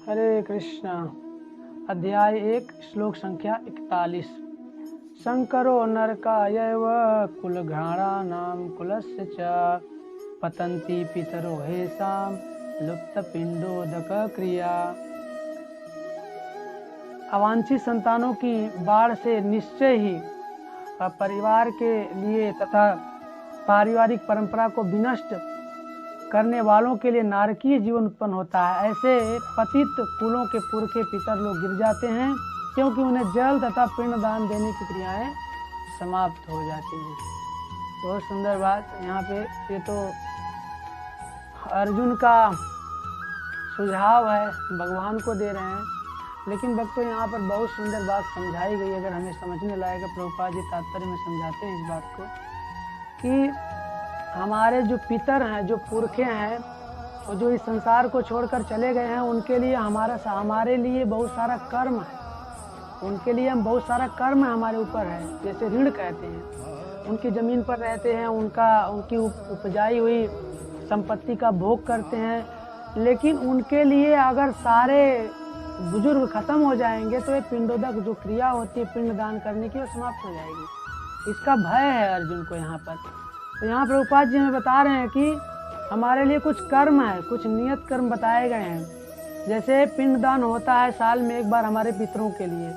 हरे कृष्णा। अध्याय 1 श्लोक संख्या 41। शंकरो नरकायैव कुलघ्राणानां कुलस्य च पतन्ति पितरो हेषां लुप्तपिंडोदक क्रिया। अवांछित संतानों की बाढ़ से निश्चय ही परिवार के लिए तथा पारिवारिक परंपरा को विनष्ट करने वालों के लिए नारकीय जीवन उत्पन्न होता है। ऐसे पतित कुलों के पुरखे पितर लोग गिर जाते हैं क्योंकि उन्हें जल तथा पिंड दान देने की क्रियाएं समाप्त हो जाती हैं। बहुत सुंदर बात यहाँ पे, ये तो अर्जुन का सुझाव है, भगवान को दे रहे हैं, लेकिन भक्तों यहाँ पर बहुत सुंदर बात समझाई गई। अगर हमें समझने लायक है, प्रभुपाद जी तात्पर्य में समझाते हैं इस बात को कि हमारे जो पितर हैं, जो पुरखे हैं, और जो इस संसार को छोड़कर चले गए हैं, उनके लिए हमारे लिए बहुत सारा कर्म है। उनके लिए हम बहुत सारा कर्म हमारे ऊपर है, जैसे ऋण कहते हैं। उनकी ज़मीन पर रहते हैं, उनकी उपजाई हुई संपत्ति का भोग करते हैं, लेकिन उनके लिए अगर सारे बुजुर्ग खत्म हो जाएंगे तो ये पिंडोदक जो क्रिया होती है पिंड दान करने की, वो समाप्त हो जाएगी। इसका भय है अर्जुन को यहाँ पर। तो यहाँ प्रभुपाद जी हमें बता रहे हैं कि हमारे लिए कुछ कर्म है, कुछ नियत कर्म बताए गए हैं। जैसे पिंडदान होता है साल में एक बार हमारे पितरों के लिए,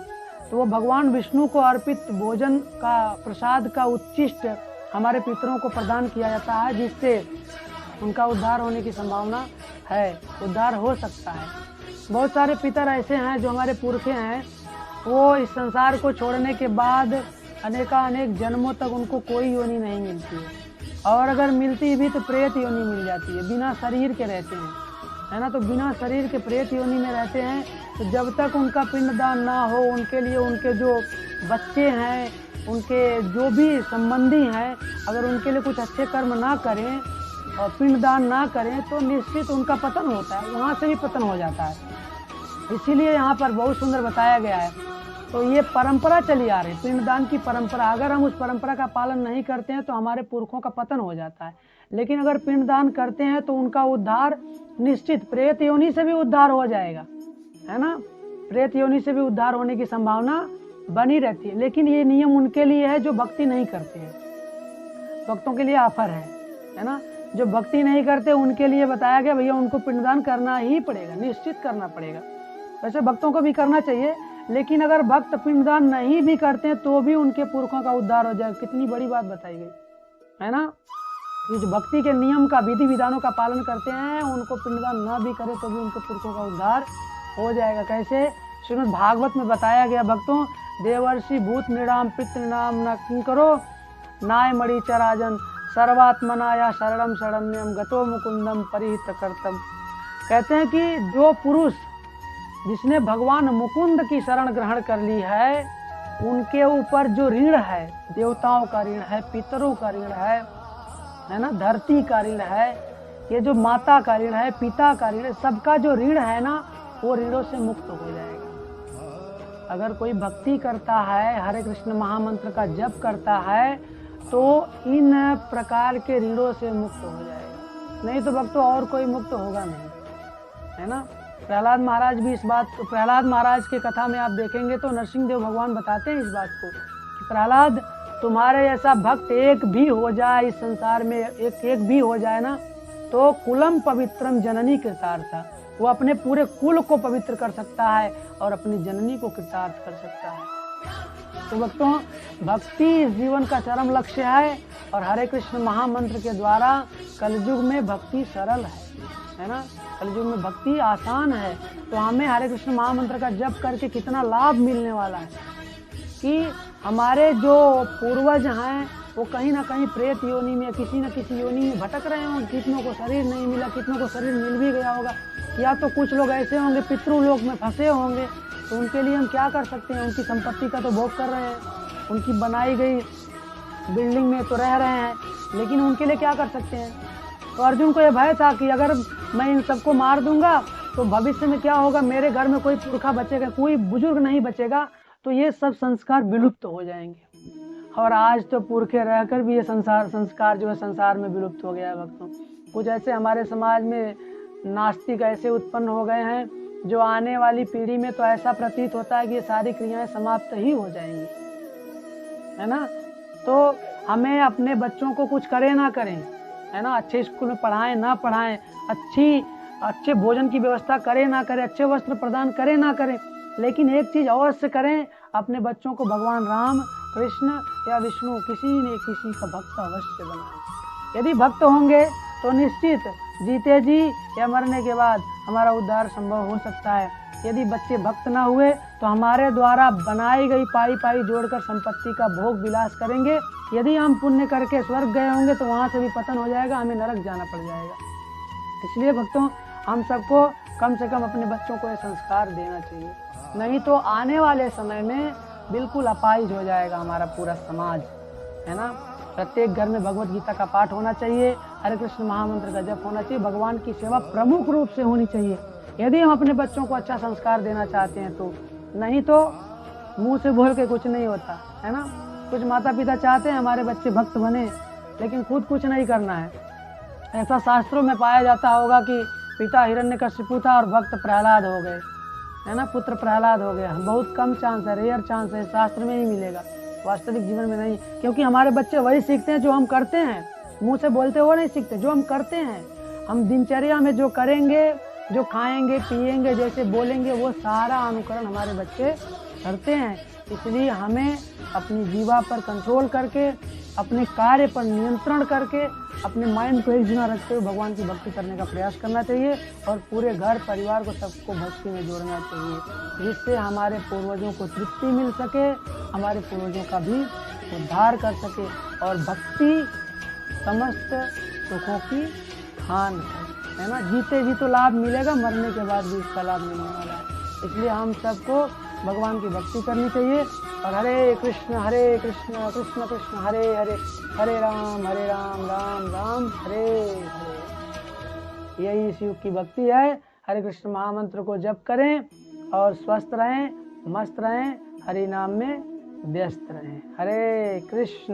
तो वो भगवान विष्णु को अर्पित भोजन का, प्रसाद का उच्चिष्ट हमारे पितरों को प्रदान किया जाता है, जिससे उनका उद्धार होने की संभावना है, उद्धार हो सकता है। बहुत सारे पितर ऐसे हैं जो हमारे पुरखे हैं, वो इस संसार को छोड़ने के बाद अनेक जन्मों तक उनको कोई योनि नहीं मिलती है, और अगर मिलती भी तो प्रेत योनि मिल जाती है। बिना शरीर के रहते हैं, है ना, तो बिना शरीर के प्रेत योनि में रहते हैं। तो जब तक उनका पिंडदान ना हो, उनके लिए उनके जो बच्चे हैं, उनके जो भी संबंधी हैं, अगर उनके लिए कुछ अच्छे कर्म ना करें और पिंडदान ना करें तो निश्चित उनका पतन होता है, वहाँ से भी पतन हो जाता है। इसीलिए यहाँ पर बहुत सुंदर बताया गया है। तो ये परंपरा चली आ रही, पिंडदान की परंपरा। अगर हम उस परंपरा का पालन नहीं करते हैं तो हमारे पुरखों का पतन हो जाता है, लेकिन अगर पिंडदान करते हैं तो उनका उद्धार निश्चित, प्रेत योनि से भी उद्धार हो जाएगा, है ना। प्रेत योनि से भी उद्धार होने की संभावना बनी रहती है। लेकिन ये नियम उनके लिए है जो भक्ति नहीं करते हैं, भक्तों के लिए ऑफर है ना। जो भक्ति नहीं करते उनके लिए बताया गया भैया उनको पिंडदान करना ही पड़ेगा, निश्चित करना पड़ेगा। वैसे भक्तों को भी करना चाहिए, लेकिन अगर भक्त पिंडदान नहीं भी करते हैं तो भी उनके पुरखों का उद्धार हो जाएगा। कितनी बड़ी बात बताई गई, है ना। कि जो भक्ति के नियम का, विधि विधानों का पालन करते हैं, उनको पिंडदान ना भी करे तो भी उनके पुरखों का उद्धार हो जाएगा। कैसे? श्रीमद् भागवत में बताया गया, भक्तों, देवर्षि भूत नृणाम पितृणाम न किंकरो नाय मणिचराजन सर्वात्मना या शरणम शरण्यम गतो मुकुंदम परिहित कर्तम। कहते हैं कि जो पुरुष जिसने भगवान मुकुंद की शरण ग्रहण कर ली है, उनके ऊपर जो ऋण है, देवताओं का ऋण है, पितरों का ऋण है ना, धरती का ऋण है, ये जो माता का ऋण है, पिता का ऋण है, सबका जो ऋण है ना, वो ऋणों से मुक्त हो जाएगा। अगर कोई भक्ति करता है, हरे कृष्ण महामंत्र का जप करता है, तो इन प्रकार के ऋणों से मुक्त हो जाएगा। नहीं तो भक्तों और कोई मुक्त होगा नहीं, है ना। प्रहलाद महाराज भी इस बात को, प्रहलाद महाराज की कथा में आप देखेंगे तो नरसिंह देव भगवान बताते हैं इस बात को कि प्रहलाद, तुम्हारे जैसा भक्त एक भी हो जाए इस संसार में, एक भी हो जाए ना, तो कुलम पवित्रम जननी कृतार्थ, वो अपने पूरे कुल को पवित्र कर सकता है और अपनी जननी को कृतार्थ कर सकता है। तो भक्तों, भक्ति इस जीवन का चरम लक्ष्य है, और हरे कृष्ण महामंत्र के द्वारा कलयुग में भक्ति सरल है ना। कलयुग में भक्ति आसान है। तो हमें हरे कृष्ण महामंत्र का जप करके कितना लाभ मिलने वाला है कि हमारे जो पूर्वज हैं वो कहीं ना कहीं प्रेत योनि में, किसी न किसी योनि में भटक रहे होंगे। कितनों को शरीर नहीं मिला, कितनों को शरीर मिल भी गया होगा, या तो कुछ लोग ऐसे होंगे पितृलोक में फंसे होंगे। तो उनके लिए हम क्या कर सकते हैं? उनकी संपत्ति का तो भोग कर रहे हैं, उनकी बनाई गई बिल्डिंग में तो रह रहे हैं, लेकिन उनके लिए क्या कर सकते हैं? तो अर्जुन को यह भय था कि अगर मैं इन सबको मार दूंगा तो भविष्य में क्या होगा, मेरे घर में कोई पुरखा बचेगा, कोई बुजुर्ग नहीं बचेगा, तो ये सब संस्कार विलुप्त हो जाएंगे। और आज तो पुरखे रहकर भी ये संस्कार जो है संसार में विलुप्त हो गया है। भक्तों, कुछ ऐसे हमारे समाज में नास्तिक ऐसे उत्पन्न हो गए हैं जो आने वाली पीढ़ी में तो ऐसा प्रतीत होता है कि ये सारी क्रियाएं समाप्त ही हो जाएंगी, है ना। तो हमें अपने बच्चों को कुछ करें ना करें, है ना, अच्छे स्कूल में पढ़ाएं ना पढ़ाएं, अच्छे भोजन की व्यवस्था करें ना करें, अच्छे वस्त्र प्रदान करें ना करें, लेकिन एक चीज अवश्य करें, अपने बच्चों को भगवान राम, कृष्ण या विष्णु किसी न किसी का भक्त अवश्य बनाएं। यदि भक्त होंगे तो निश्चित जीते जी या मरने के बाद हमारा उद्धार संभव हो सकता है। यदि बच्चे भक्त ना हुए तो हमारे द्वारा बनाई गई पाई पाई जोड़कर संपत्ति का भोग विलास करेंगे। यदि हम पुण्य करके स्वर्ग गए होंगे तो वहाँ से भी पतन हो जाएगा, हमें नरक जाना पड़ जाएगा। इसलिए भक्तों, हम सबको कम से कम अपने बच्चों को ये संस्कार देना चाहिए, नहीं तो आने वाले समय में बिल्कुल अपाहिज हो जाएगा हमारा पूरा समाज, है ना। प्रत्येक घर में भगवत गीता का पाठ होना चाहिए, हरे कृष्ण महामंत्र का जप होना चाहिए, भगवान की सेवा प्रमुख रूप से होनी चाहिए, यदि हम अपने बच्चों को अच्छा संस्कार देना चाहते हैं तो। नहीं तो मुंह से बोल के कुछ नहीं होता, है ना। कुछ माता पिता चाहते हैं हमारे बच्चे भक्त बने, लेकिन खुद कुछ नहीं करना है। ऐसा शास्त्रों में पाया जाता होगा कि पिता हिरण्यकशिपु था और भक्त प्रहलाद हो गए, है ना, पुत्र प्रहलाद हो गया। बहुत कम चांस है, रेयर चांस है, शास्त्र में ही मिलेगा, वास्तविक जीवन में नहीं। क्योंकि हमारे बच्चे वही सीखते हैं जो हम करते हैं, मुंह से बोलते वो नहीं सीखते, जो हम करते हैं। हम दिनचर्या में जो करेंगे, जो खाएंगे पिएंगे, जैसे बोलेंगे, वो सारा अनुकरण हमारे बच्चे करते हैं। इसलिए हमें अपनी जीवा पर कंट्रोल करके, अपने कार्य पर नियंत्रण करके, अपने माइंड को एक जगह रखते हुए भगवान की भक्ति करने का प्रयास करना चाहिए और पूरे घर परिवार को सबको भक्ति में जोड़ना चाहिए, जिससे हमारे पूर्वजों को तृप्ति मिल सके, हमारे पूर्वजों का भी उद्धार कर सके। और भक्ति समस्त सुखों की खान है ना। जीते जी तो लाभ मिलेगा, मरने के बाद भी इसका लाभ मिलने वाला है। इसलिए हम सबको भगवान की भक्ति करनी चाहिए। और हरे कृष्ण कृष्ण कृष्ण हरे हरे, हरे राम राम राम हरे हरे। यही इस युग की भक्ति है। हरे कृष्ण महामंत्र को जप करें और स्वस्थ रहें, मस्त रहें, हरि नाम में व्यस्त रहें। हरे कृष्ण।